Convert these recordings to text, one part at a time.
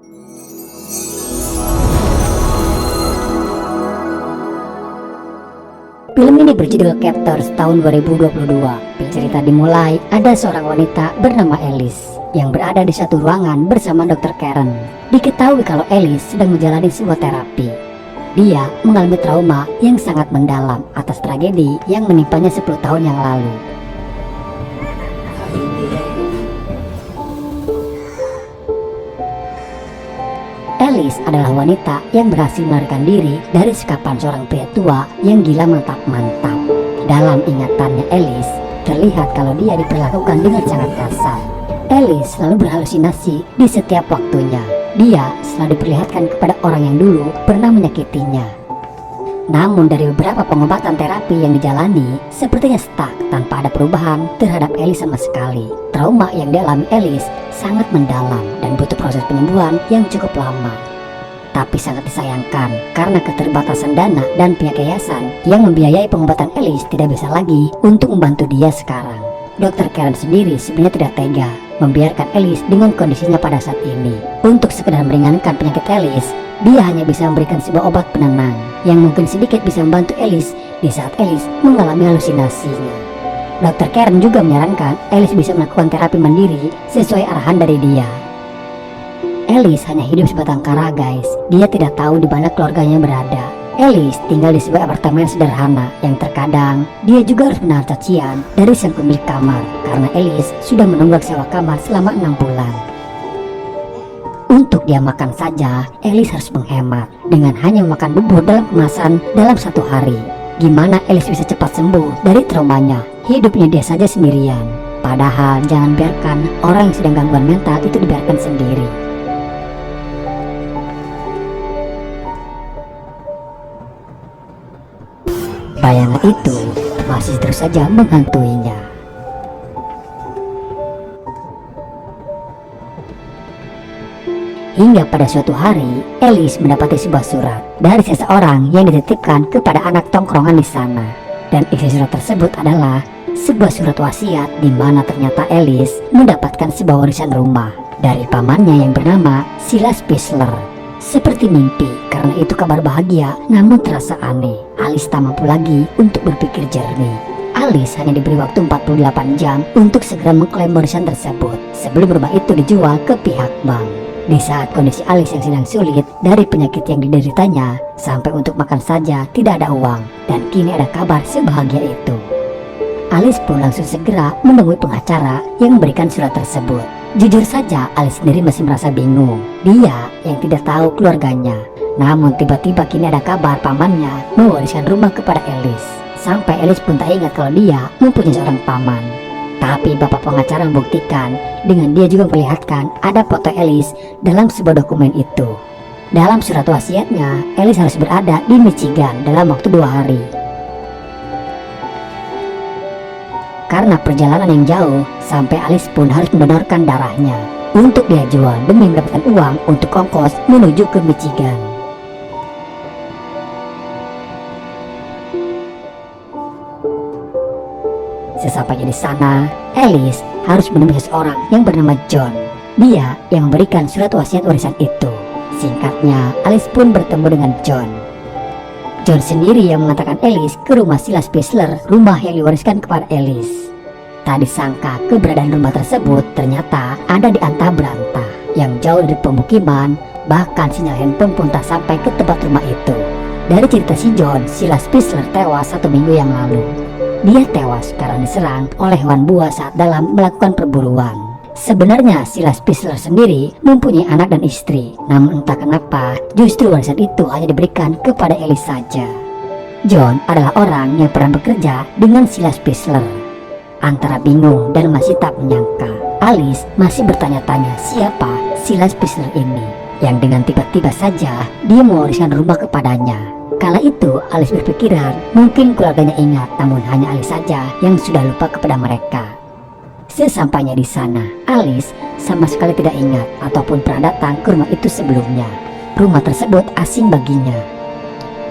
Film ini berjudul Captors tahun 2022. Cerita dimulai, ada seorang wanita bernama Alice yang berada di satu ruangan bersama Dr. Karen. Diketahui kalau Alice sedang menjalani sebuah terapi. Dia mengalami trauma yang sangat mendalam atas tragedi yang menimpanya 10 tahun yang lalu. Alice adalah wanita yang berhasil melarikan diri dari sekapan seorang pria tua yang gila mantap-mantap. Dalam ingatannya Alice, terlihat kalau dia diperlakukan dengan sangat kasar. Alice selalu berhalusinasi di setiap waktunya. Dia selalu diperlihatkan kepada orang yang dulu pernah menyakitinya. Namun dari beberapa pengobatan terapi yang dijalani, sepertinya stuck tanpa ada perubahan terhadap Alice sama sekali. Trauma yang dialami Alice sangat mendalam dan butuh proses penyembuhan yang cukup lama. Tapi sangat disayangkan karena keterbatasan dana dan pihak yayasan yang membiayai pengobatan Alice tidak bisa lagi untuk membantu dia sekarang. Dr. Karen sendiri sebenarnya tidak tega membiarkan Alice dengan kondisinya pada saat ini. Untuk sekedar meringankan penyakit Alice, dia hanya bisa memberikan sebuah obat penenang yang mungkin sedikit bisa membantu Alice di saat Alice mengalami halusinasinya. Dr. Karen juga menyarankan Alice bisa melakukan terapi mandiri sesuai arahan dari dia. Alice hanya hidup sebatang kara guys. Dia tidak tahu di mana keluarganya berada. Alice tinggal di sebuah apartemen sederhana yang terkadang dia juga harus menahan cacian dari sang pemilik kamar karena Alice sudah menunggak sewa kamar selama 6 bulan. Untuk dia makan saja, Alice harus menghemat dengan hanya makan bubur dalam kemasan dalam 1 hari. Gimana Alice bisa cepat sembuh dari traumanya? Hidupnya dia saja sendirian. Padahal jangan biarkan orang yang sedang gangguan mental itu dibiarkan sendiri. Bayangan itu masih terus saja menghantuinya. Hingga pada suatu hari, Alice mendapati sebuah surat dari seseorang yang dititipkan kepada anak tongkrongan di sana. Dan isi surat tersebut adalah sebuah surat wasiat di mana ternyata Alice mendapatkan sebuah warisan rumah dari pamannya yang bernama Silas Pisler. Seperti mimpi, karena itu kabar bahagia namun terasa aneh. Alice tak mampu lagi untuk berpikir jernih. Alice hanya diberi waktu 48 jam untuk segera mengklaim warisan tersebut sebelum rumah itu dijual ke pihak bank. Di saat kondisi Alice yang sedang sulit dari penyakit yang dideritanya, sampai untuk makan saja tidak ada uang, dan kini ada kabar sebahagia itu. Alice pun langsung segera menemui pengacara yang memberikan surat tersebut. Jujur saja Alice sendiri masih merasa bingung. Dia yang tidak tahu keluarganya. Namun tiba-tiba kini ada kabar pamannya mewariskan rumah kepada Alice. Sampai Alice pun tak ingat kalau dia mempunyai seorang paman. Tapi bapak pengacara membuktikan dengan dia juga memperlihatkan ada foto Alice dalam sebuah dokumen itu. Dalam surat wasiatnya, Alice harus berada di Michigan dalam waktu 2 hari. Karena perjalanan yang jauh, sampai Alice pun harus mendonorkan darahnya untuk dia jual demi mendapatkan uang untuk ongkos menuju ke Michigan. Sesampainya di sana, Alice harus menemui seseorang yang bernama John. Dia yang memberikan surat wasiat warisan itu. Singkatnya, Alice pun bertemu dengan John. John sendiri yang mengantarkan Alice ke rumah Silas Pisler, rumah yang diwariskan kepada Alice. Tak disangka keberadaan rumah tersebut ternyata ada di antah berantah yang jauh dari pemukiman, bahkan sinyal handphone pun tak sampai ke tempat rumah itu. Dari cerita si John, Silas Pisler tewas 1 minggu yang lalu. Dia tewas karena diserang oleh hewan buas saat dalam melakukan perburuan. Sebenarnya Silas Pisler sendiri mempunyai anak dan istri, namun entah kenapa justru warisan itu hanya diberikan kepada Alice saja. John adalah orang yang pernah bekerja dengan Silas Pisler. Antara bingung dan masih tak menyangka, Alice masih bertanya-tanya siapa Silas Pisler ini, yang dengan tiba-tiba saja dia mewariskan rumah kepadanya. Kala itu Alice berpikiran mungkin keluarganya ingat, namun hanya Alice saja yang sudah lupa kepada mereka. Sesampainya di sana, Alice sama sekali tidak ingat ataupun pernah datang ke rumah itu sebelumnya. Rumah tersebut asing baginya.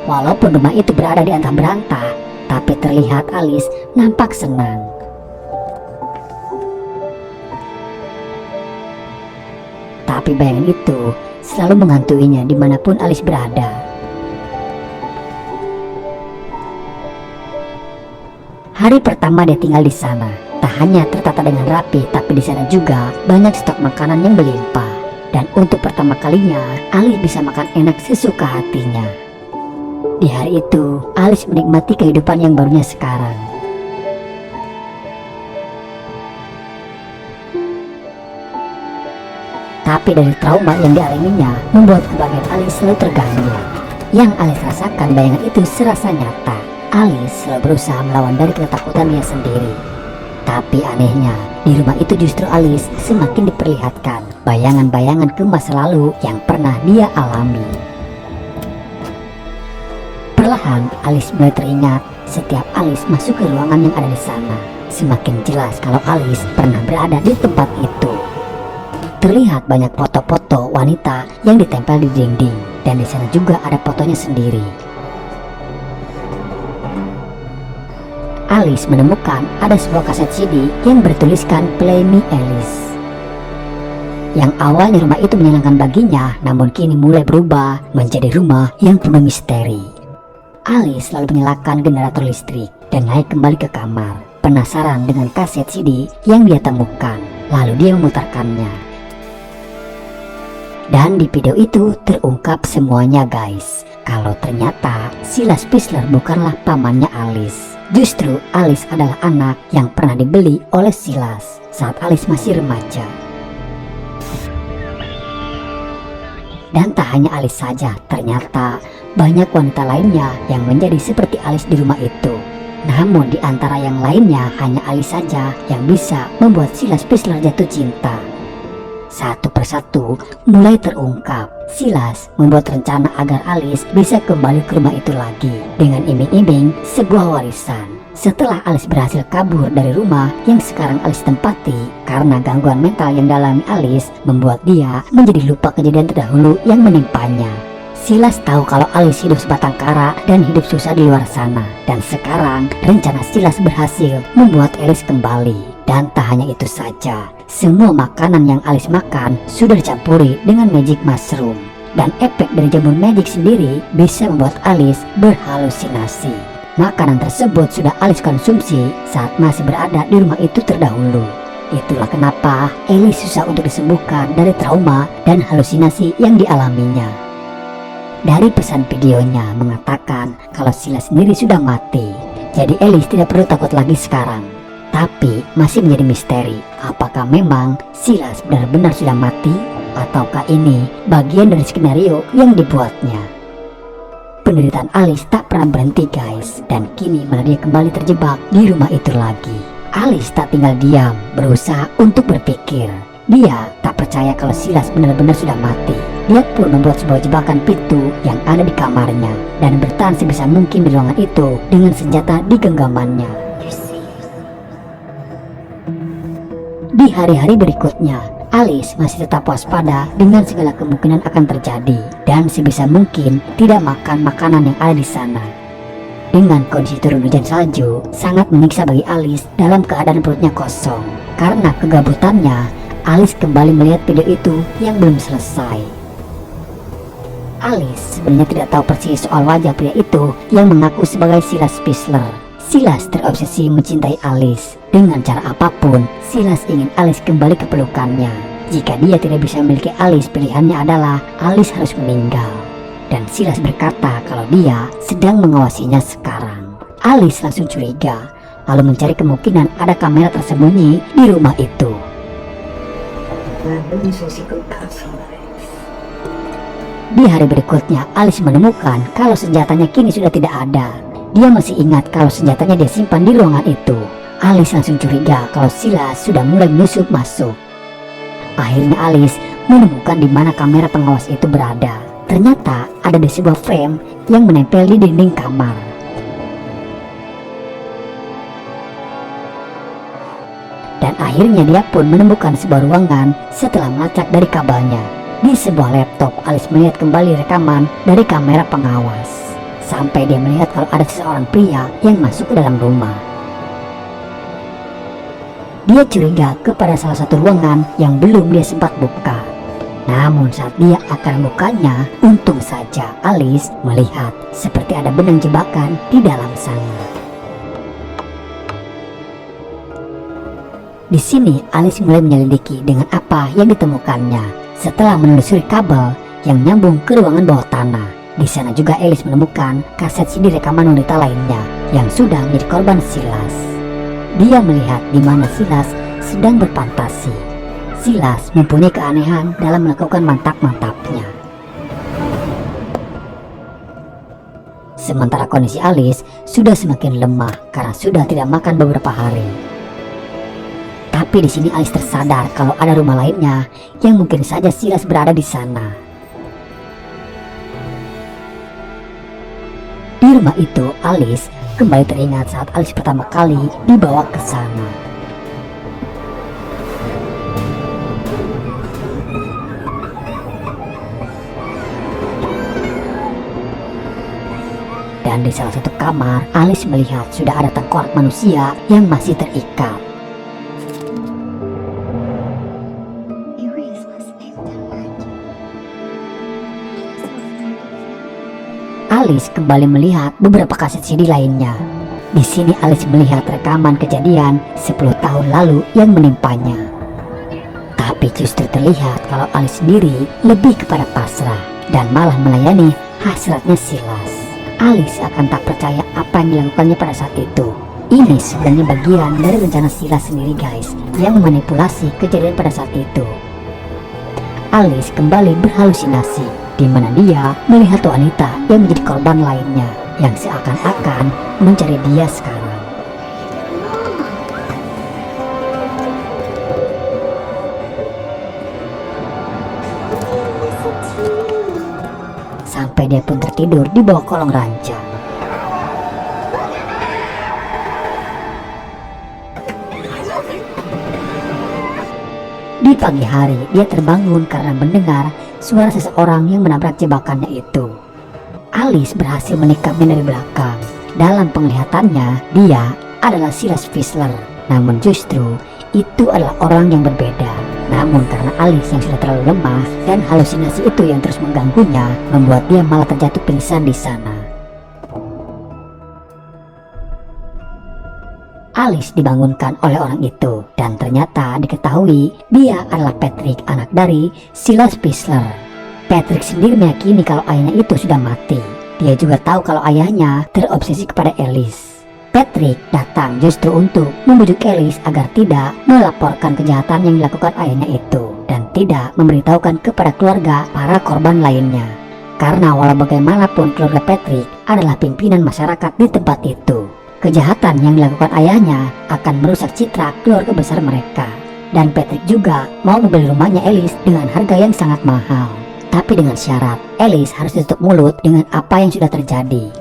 Walaupun rumah itu berada di antah berantah, tapi terlihat Alice nampak senang. Tapi bayangan itu selalu menghantuinya dimanapun Alice berada. Hari pertama dia tinggal di sana, tak hanya tertata dengan rapi, tapi di sana juga banyak stok makanan yang berlimpah. Dan untuk pertama kalinya, Alice bisa makan enak sesuka hatinya. Di hari itu, Alice menikmati kehidupan yang barunya sekarang. Tapi dari trauma yang dialaminya membuat kebahagiaan Alice selalu terganggu. Yang Alice rasakan bayangan itu serasa nyata. Alice selalu berusaha melawan dari ketakutan dia sendiri. Tapi anehnya, di rumah itu justru Alice semakin diperlihatkan bayangan-bayangan ke masa lalu yang pernah dia alami. Perlahan Alice mulai teringat setiap Alice masuk ke ruangan yang ada di sana. Semakin jelas kalau Alice pernah berada di tempat itu. Terlihat banyak foto-foto wanita yang ditempel di dinding, dan di sana juga ada fotonya sendiri. Alice menemukan ada sebuah kaset CD yang bertuliskan Play Me Alice. Yang awalnya rumah itu menyenangkan baginya, namun kini mulai berubah menjadi rumah yang penuh misteri. Alice lalu menyalakan generator listrik dan naik kembali ke kamar, penasaran dengan kaset CD yang dia temukan. Lalu dia memutarkannya. Dan di video itu terungkap semuanya guys, kalau ternyata Silas Fishler bukanlah pamannya Alice. Justru Alice adalah anak yang pernah dibeli oleh Silas saat Alice masih remaja. Dan tak hanya Alice saja, ternyata banyak wanita lainnya yang menjadi seperti Alice di rumah itu. Namun di antara yang lainnya hanya Alice saja yang bisa membuat Silas Fishler jatuh cinta. Satu persatu mulai terungkap. Silas membuat rencana agar Alice bisa kembali ke rumah itu lagi dengan iming-iming sebuah warisan. Setelah Alice berhasil kabur dari rumah yang sekarang Alice tempati, karena gangguan mental yang dialami Alice membuat dia menjadi lupa kejadian terdahulu yang menimpanya. Silas tahu kalau Alice hidup sebatang kara dan hidup susah di luar sana, dan sekarang rencana Silas berhasil membuat Alice kembali. Dan tak hanya itu saja, semua makanan yang Alice makan sudah dicampuri dengan magic mushroom. Dan efek dari jamur magic sendiri bisa membuat Alice berhalusinasi. Makanan tersebut sudah Alice konsumsi saat masih berada di rumah itu terdahulu. Itulah kenapa Alice susah untuk disembuhkan dari trauma dan halusinasi yang dialaminya. Dari pesan videonya mengatakan kalau Silas sendiri sudah mati, jadi Alice tidak perlu takut lagi sekarang. Tapi masih menjadi misteri, apakah memang Silas benar-benar sudah mati, ataukah ini bagian dari skenario yang dibuatnya. Penderitaan Alice tak pernah berhenti guys, dan kini malah dia kembali terjebak di rumah itu lagi. Alice tak tinggal diam, berusaha untuk berpikir. Dia tak percaya kalau Silas benar-benar sudah mati. Dia pun membuat sebuah jebakan pintu yang ada di kamarnya, dan bertahan sebisa mungkin di ruangan itu dengan senjata di genggamannya. Di hari-hari berikutnya, Alice masih tetap waspada dengan segala kemungkinan akan terjadi dan sebisa mungkin tidak makan makanan yang ada di sana. Dengan kondisi turun hujan salju, sangat menyiksa bagi Alice dalam keadaan perutnya kosong. Karena kegabutannya, Alice kembali melihat video itu yang belum selesai. Alice sebenarnya tidak tahu persis soal wajah pria itu yang mengaku sebagai Silas Fishler. Silas terobsesi mencintai Alice. Dengan cara apapun, Silas ingin Alice kembali ke pelukannya. Jika dia tidak bisa memiliki Alice, pilihannya adalah Alice harus meninggal. Dan Silas berkata kalau dia sedang mengawasinya sekarang. Alice langsung curiga, lalu mencari kemungkinan ada kamera tersembunyi di rumah itu. Di hari berikutnya, Alice menemukan kalau senjatanya kini sudah tidak ada. Dia masih ingat kalau senjatanya dia simpan di ruangan itu. Alice langsung curiga kalau Silas sudah mulai menyusup masuk. Akhirnya Alice menemukan di mana kamera pengawas itu berada. Ternyata ada di sebuah frame yang menempel di dinding kamar. Dan akhirnya dia pun menemukan sebuah ruangan setelah melacak dari kabelnya. Di sebuah laptop, Alice melihat kembali rekaman dari kamera pengawas. Sampai dia melihat kalau ada seseorang pria yang masuk ke dalam rumah. Dia curiga kepada salah satu ruangan yang belum dia sempat buka. Namun saat dia akan membukanya, untung saja Alice melihat seperti ada benang jebakan di dalam sana. Di sini Alice mulai menyelidiki dengan apa yang ditemukannya. Setelah menelusuri kabel yang nyambung ke ruangan bawah tanah, di sana juga Alice menemukan kaset CD rekaman wanita lainnya yang sudah menjadi korban Silas. Dia melihat di mana Silas sedang berfantasi. Silas mempunyai keanehan dalam melakukan mantap-mantapnya. Sementara kondisi Alice sudah semakin lemah karena sudah tidak makan beberapa hari. Tapi di sini Alice tersadar kalau ada rumah lainnya yang mungkin saja Silas berada di sana. Di rumah itu, Alice kembali teringat saat Alice pertama kali dibawa ke sana. Dan di salah satu kamar, Alice melihat sudah ada tengkorak manusia yang masih terikat. Alice kembali melihat beberapa kaset CD lainnya. Di sini Alice melihat rekaman kejadian 10 tahun lalu yang menimpanya. Tapi justru terlihat kalau Alice sendiri lebih kepada pasrah dan malah melayani hasratnya Silas. Alice akan tak percaya apa yang dilakukannya pada saat itu. Ini sebenarnya bagian dari rencana Silas sendiri guys, yang memanipulasi kejadian pada saat itu. Alice kembali berhalusinasi, di mana dia melihat wanita yang menjadi korban lainnya yang seakan-akan mencari dia sekarang. Sampai dia pun tertidur di bawah kolong ranjang. Di pagi hari dia terbangun karena mendengar suara seseorang yang menabrak jebakannya itu. Alice berhasil menikapnya dari belakang. Dalam penglihatannya, dia adalah Silas Fissler. Namun justru itu adalah orang yang berbeda. Namun karena Alice yang sudah terlalu lemah dan halusinasi itu yang terus mengganggunya, membuat dia malah terjatuh pingsan di sana. Alice dibangunkan oleh orang itu dan ternyata diketahui dia adalah Patrick, anak dari Silas Fissler. Patrick sendiri meyakini kalau ayahnya itu sudah mati. Dia juga tahu kalau ayahnya terobsesi kepada Alice. Patrick datang justru untuk membujuk Alice agar tidak melaporkan kejahatan yang dilakukan ayahnya itu dan tidak memberitahukan kepada keluarga para korban lainnya. Karena walau bagaimanapun keluarga Patrick adalah pimpinan masyarakat di tempat itu, kejahatan yang dilakukan ayahnya akan merusak citra keluarga besar mereka. Dan Patrick juga mau membeli rumahnya Alice dengan harga yang sangat mahal. Tapi dengan syarat, Alice harus tutup mulut dengan apa yang sudah terjadi.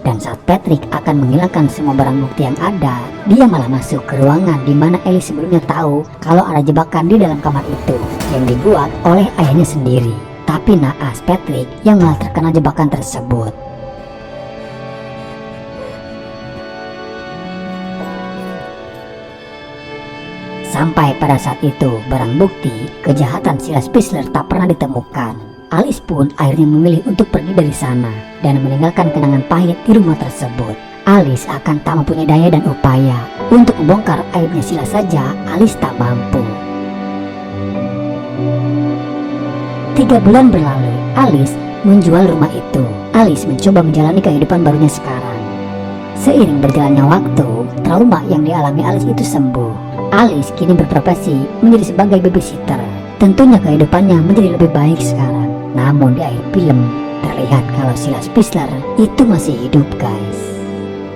Dan saat Patrick akan menghilangkan semua barang bukti yang ada, dia malah masuk ke ruangan di mana Alice sebelumnya tahu kalau ada jebakan di dalam kamar itu yang dibuat oleh ayahnya sendiri. Tapi naas Patrick yang malah terkena jebakan tersebut. Sampai pada saat itu, barang bukti kejahatan Silas Fissler tak pernah ditemukan. Alice pun akhirnya memilih untuk pergi dari sana dan meninggalkan kenangan pahit di rumah tersebut. Alice akan tak mempunyai daya dan upaya untuk membongkar aibnya Silas saja. Alice tak mampu. 3 bulan berlalu, Alice menjual rumah itu. Alice mencoba menjalani kehidupan barunya sekarang. Seiring berjalannya waktu, trauma yang dialami Alice itu sembuh. Alice kini berprofesi menjadi sebagai babysitter. Tentunya kehidupannya menjadi lebih baik sekarang. Namun di akhir film terlihat kalau Silas Fissler itu masih hidup guys.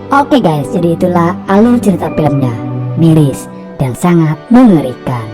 Oke guys, jadi itulah alur cerita filmnya. Miris dan sangat mengerikan.